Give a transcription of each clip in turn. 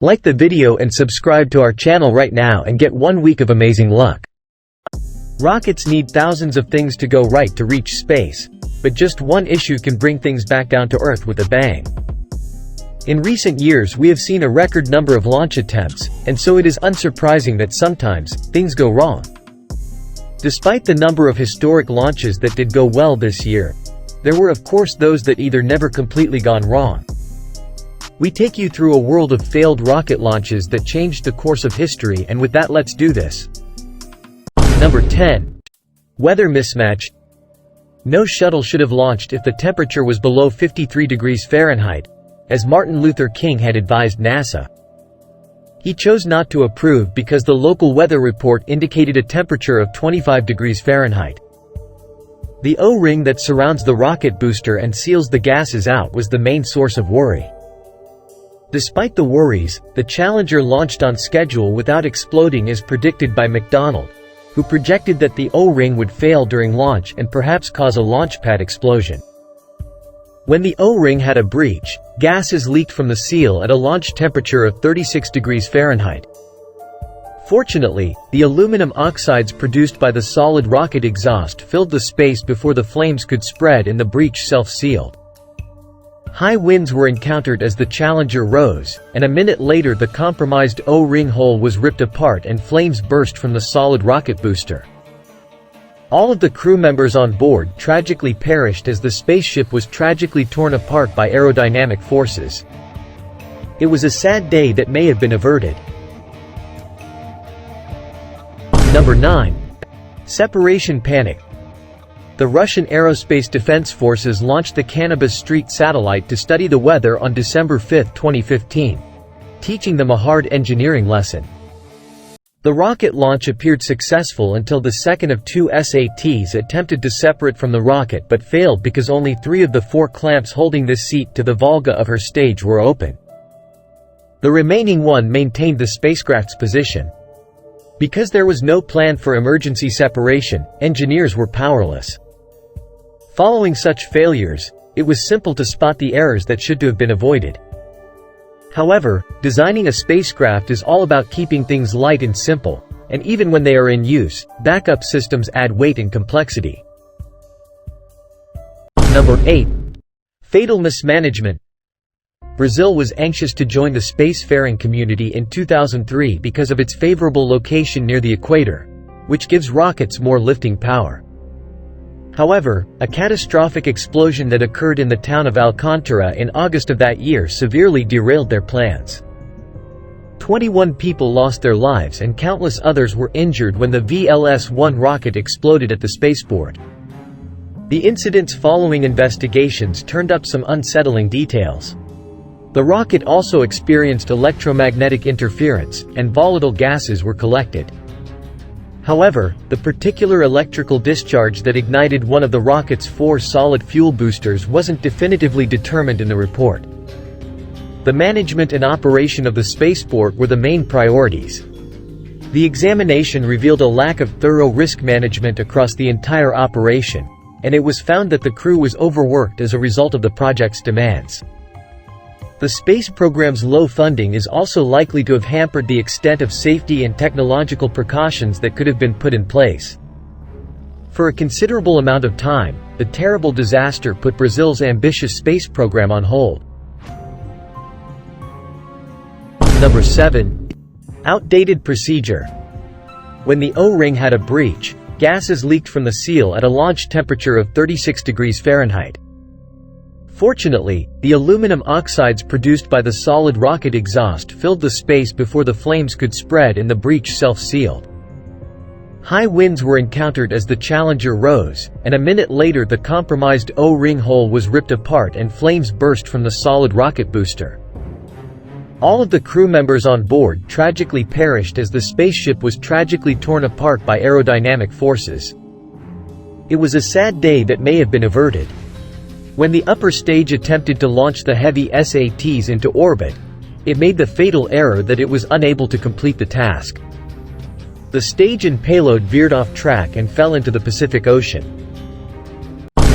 Like the video and subscribe to our channel right now and get 1 week of amazing luck. Rockets need thousands of things to go right to reach space, but just one issue can bring things back down to Earth with a bang. In recent years we have seen a record number of launch attempts, and so it is unsurprising that sometimes, things go wrong. Despite the number of historic launches that did go well this year, there were of course those that either never completely gone wrong. We take you through a world of failed rocket launches that changed the course of history, and with that let's do this. Number 10. Weather mismatch. No shuttle should have launched if the temperature was below 53 degrees Fahrenheit, as Martin Luther King had advised NASA. He chose not to approve because the local weather report indicated a temperature of 25 degrees Fahrenheit. The O-ring that surrounds the rocket booster and seals the gases out was the main source of worry. Despite the worries, the Challenger launched on schedule without exploding as predicted by McDonald, who projected that the O-ring would fail during launch and perhaps cause a launch pad explosion. When the O-ring had a breach, gases leaked from the seal at a launch temperature of 36 degrees Fahrenheit. Fortunately, the aluminum oxides produced by the solid rocket exhaust filled the space before the flames could spread and the breach self-sealed. High winds were encountered as the Challenger rose, and a minute later the compromised O-ring hole was ripped apart and flames burst from the solid rocket booster. All of the crew members on board tragically perished as the spaceship was tragically torn apart by aerodynamic forces. It was a sad day that may have been averted. Number 9. Separation panic. The Russian Aerospace Defense Forces launched the Cannabis Street satellite to study the weather on December 5, 2015, teaching them a hard engineering lesson. The rocket launch appeared successful until the second of 2 SATs attempted to separate from the rocket but failed because only 3 of the 4 clamps holding the seat to the Volga of her stage were open. The remaining one maintained the spacecraft's position. Because there was no plan for emergency separation, engineers were powerless. Following such failures, it was simple to spot the errors that should have been avoided. However, designing a spacecraft is all about keeping things light and simple, and even when they are in use, backup systems add weight and complexity. Number 8. Fatal mismanagement. Brazil was anxious to join the spacefaring community in 2003 because of its favorable location near the equator, which gives rockets more lifting power. However, a catastrophic explosion that occurred in the town of Alcântara in August of that year severely derailed their plans. 21 people lost their lives and countless others were injured when the VLS-1 rocket exploded at the spaceport. The incident's following investigations turned up some unsettling details. The rocket also experienced electromagnetic interference, and volatile gases were collected. However, the particular electrical discharge that ignited one of the rocket's 4 solid fuel boosters wasn't definitively determined in the report. The management and operation of the spaceport were the main priorities. The examination revealed a lack of thorough risk management across the entire operation, and it was found that the crew was overworked as a result of the project's demands. The space program's low funding is also likely to have hampered the extent of safety and technological precautions that could have been put in place. For a considerable amount of time, the terrible disaster put Brazil's ambitious space program on hold. Number 7. Outdated procedure. When the O-ring had a breach, gases leaked from the seal at a launch temperature of 36 degrees Fahrenheit. Fortunately, the aluminum oxides produced by the solid rocket exhaust filled the space before the flames could spread and the breach self-sealed. High winds were encountered as the Challenger rose, and a minute later the compromised O-ring hole was ripped apart and flames burst from the solid rocket booster. All of the crew members on board tragically perished as the spaceship was tragically torn apart by aerodynamic forces. It was a sad day that may have been averted. When the upper stage attempted to launch the heavy SATs into orbit, it made the fatal error that it was unable to complete the task. The stage and payload veered off track and fell into the Pacific Ocean.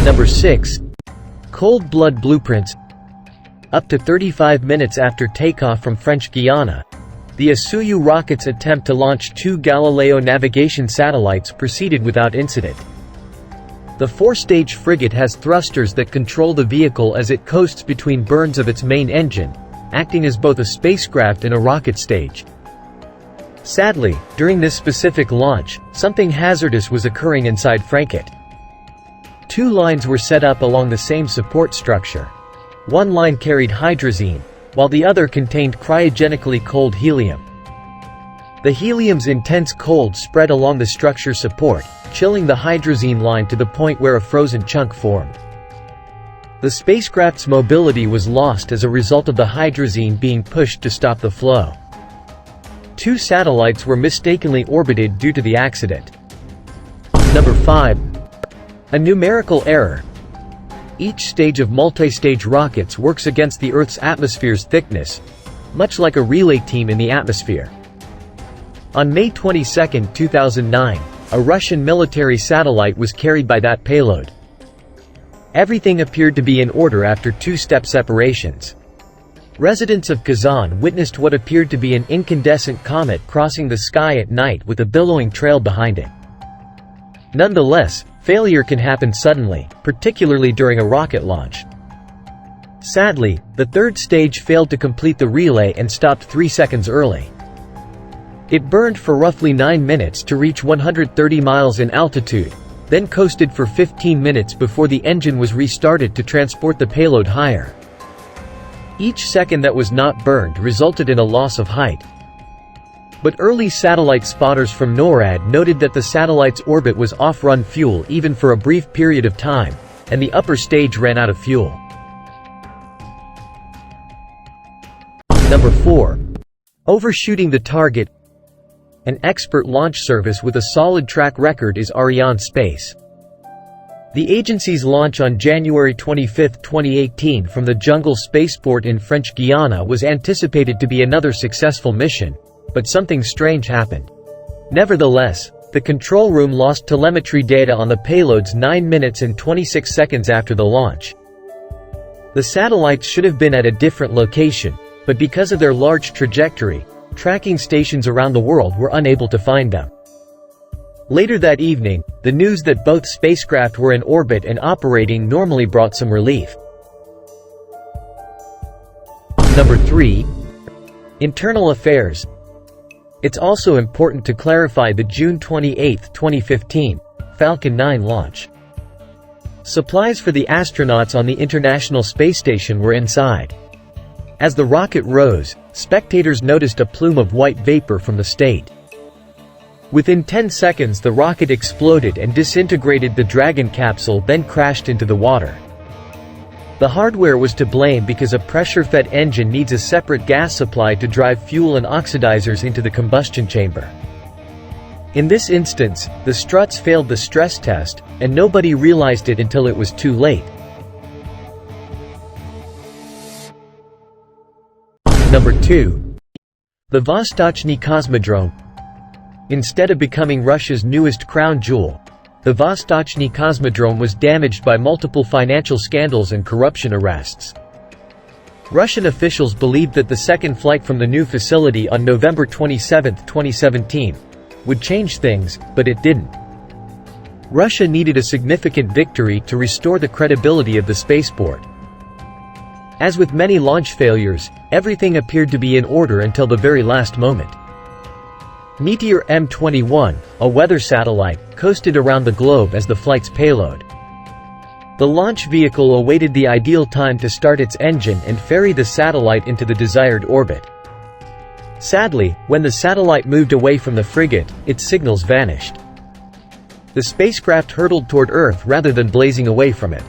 Number 6. Cold blood blueprints. up to 35 minutes after takeoff from French Guiana, the Soyuz U rocket's attempt to launch 2 Galileo navigation satellites proceeded without incident. The 4-stage frigate has thrusters that control the vehicle as it coasts between burns of its main engine, acting as both a spacecraft and a rocket stage. Sadly, during this specific launch, something hazardous was occurring inside frigate. 2 lines were set up along the same support structure. One line carried hydrazine, while the other contained cryogenically cold helium. The helium's intense cold spread along the structure support, chilling the hydrazine line to the point where a frozen chunk formed. The spacecraft's mobility was lost as a result of the hydrazine being pushed to stop the flow. 2 satellites were mistakenly orbited due to the accident. Number 5. A numerical error. Each stage of multi-stage rockets works against the Earth's atmosphere's thickness, much like a relay team in the atmosphere. On May 22, 2009, a Russian military satellite was carried by that payload. Everything appeared to be in order after 2-step separations. Residents of Kazan witnessed what appeared to be an incandescent comet crossing the sky at night with a billowing trail behind it. Nonetheless, failure can happen suddenly, particularly during a rocket launch. Sadly, the 3rd stage failed to complete the relay and stopped 3 seconds early. It burned for roughly 9 minutes to reach 130 miles in altitude, then coasted for 15 minutes before the engine was restarted to transport the payload higher. Each second that was not burned resulted in a loss of height. But early satellite spotters from NORAD noted that the satellite's orbit was off-run fuel even for a brief period of time, and the upper stage ran out of fuel. Number 4. Overshooting the Target. An expert launch service with a solid track record is Arianespace. The agency's launch on January 25, 2018 from the Jungle spaceport in French Guiana was anticipated to be another successful mission, but something strange happened. Nevertheless, the control room lost telemetry data on the payloads 9 minutes and 26 seconds after the launch. The satellites should have been at a different location, but because of their large trajectory, tracking stations around the world were unable to find them. Later that evening, the news that both spacecraft were in orbit and operating normally brought some relief. Number 3. Internal Affairs. It's also important to clarify the June 28, 2015, Falcon 9 launch. Supplies for the astronauts on the International Space Station were inside. As the rocket rose, spectators noticed a plume of white vapor from the state. Within 10 seconds the rocket exploded and disintegrated. The Dragon capsule then crashed into the water. The hardware was to blame because a pressure-fed engine needs a separate gas supply to drive fuel and oxidizers into the combustion chamber. In this instance, the struts failed the stress test, and nobody realized it until it was too late. Number 2. The Vostochny Cosmodrome. Instead of becoming Russia's newest crown jewel, the Vostochny Cosmodrome was damaged by multiple financial scandals and corruption arrests. Russian officials believed that the second flight from the new facility on November 27, 2017, would change things, but it didn't. Russia needed a significant victory to restore the credibility of the spaceport. As with many launch failures, everything appeared to be in order until the very last moment. Meteor M21, a weather satellite, coasted around the globe as the flight's payload. The launch vehicle awaited the ideal time to start its engine and ferry the satellite into the desired orbit. Sadly, when the satellite moved away from the frigate, its signals vanished. The spacecraft hurtled toward Earth rather than blazing away from it.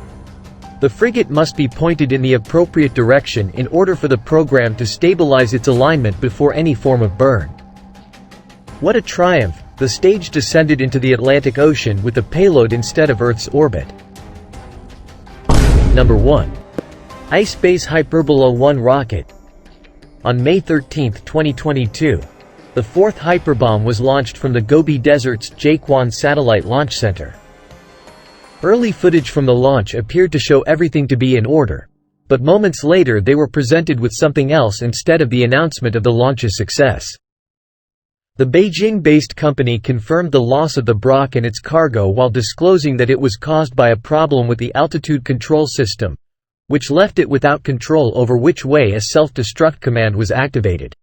The frigate must be pointed in the appropriate direction in order for the program to stabilize its alignment before any form of burn. What a triumph! The stage descended into the Atlantic Ocean with the payload instead of Earth's orbit. Number 1. ICEBASE Hyperbomb 1 rocket. On May 13, 2022, the 4th Hyperbomb was launched from the Gobi Desert's Jiuquan Satellite Launch Center. Early footage from the launch appeared to show everything to be in order, but moments later they were presented with something else instead of the announcement of the launch's success. The Beijing-based company confirmed the loss of the Brock and its cargo while disclosing that it was caused by a problem with the altitude control system, which left it without control over which way a self-destruct command was activated.